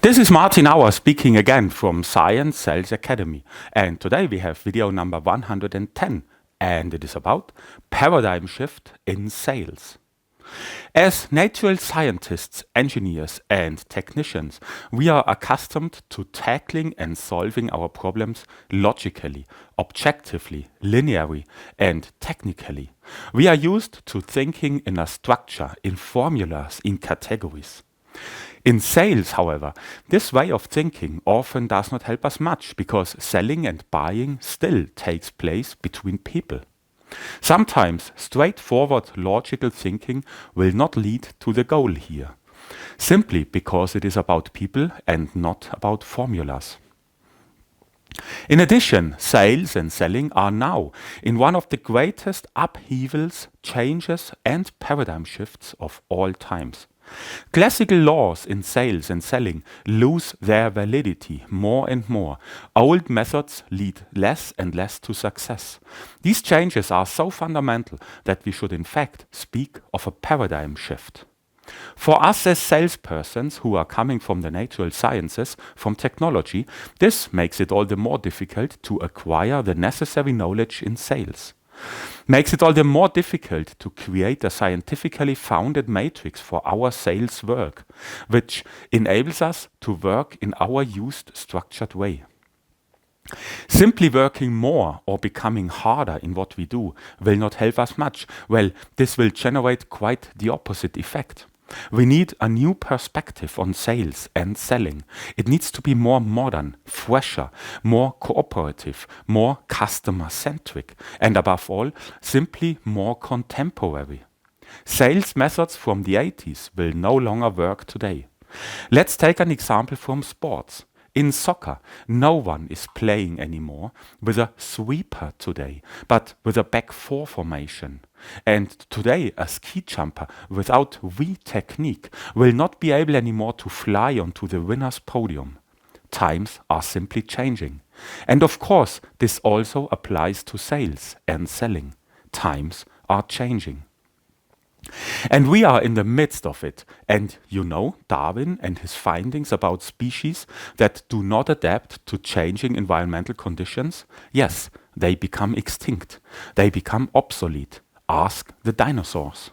This is Martin Auer speaking again from Science Sales Academy, and today we have video number 110, and it is about paradigm shift in sales. As natural scientists, engineers and technicians, we are accustomed to tackling and solving our problems logically, objectively, linearly and technically. We are used to thinking in a structure, in formulas, in categories. In sales, however, this way of thinking often does not help us much because selling and buying still takes place between people. Sometimes straightforward logical thinking will not lead to the goal here, simply because it is about people and not about formulas. In addition, sales and selling are now in one of the greatest upheavals, changes and paradigm shifts of all times. Classical laws in sales and selling lose their validity more and more. Old methods lead less and less to success. These changes are so fundamental that we should in fact speak of a paradigm shift. For us as salespersons who are coming from the natural sciences, from technology, this makes it all the more difficult to acquire the necessary knowledge in sales. Makes it all the more difficult to create a scientifically founded matrix for our sales work, which enables us to work in our used structured way. Simply working more or becoming harder in what we do will not help us much. Well, this will generate quite the opposite effect. We need a new perspective on sales and selling. It needs to be more modern, fresher, more cooperative, more customer-centric, and above all, simply more contemporary. Sales methods from the 80s will no longer work today. Let's take an example from sports. In soccer, no one is playing anymore with a sweeper today, but with a back four formation. And today, a ski jumper without V technique will not be able anymore to fly onto the winner's podium. Times are simply changing. And of course, this also applies to sales and selling. Times are changing. And we are in the midst of it. And you know Darwin and his findings about species that do not adapt to changing environmental conditions? Yes, they become extinct. They become obsolete. Ask the dinosaurs.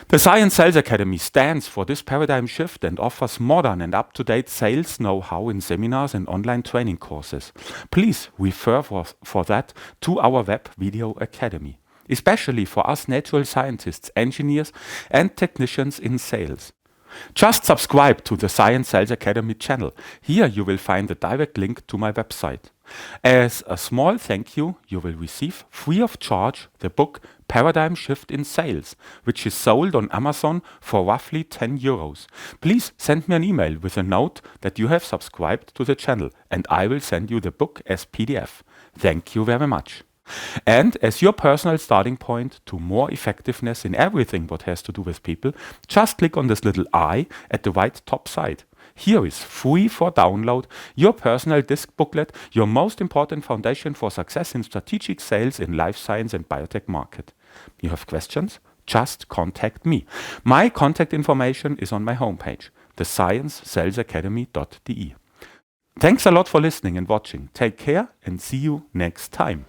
The Science Sales Academy stands for this paradigm shift and offers modern and up-to-date sales know-how in seminars and online training courses. Please refer for that to our web video academy, especially for us natural scientists, engineers and technicians in sales. Just subscribe to the Science Sales Academy channel. Here you will find a direct link to my website. As a small thank you, you will receive free of charge the book Paradigm Shift in Sales, which is sold on Amazon for roughly 10 euros. Please send me an email with a note that you have subscribed to the channel and I will send you the book as PDF. Thank you very much. And as your personal starting point to more effectiveness in everything what has to do with people, just click on this little eye at the right top side. Here is free for download your personal disc booklet, your most important foundation for success in strategic sales in life science and biotech market. You have questions? Just contact me. My contact information is on my homepage, thesciencesalesacademy.de. Thanks a lot for listening and watching. Take care and see you next time.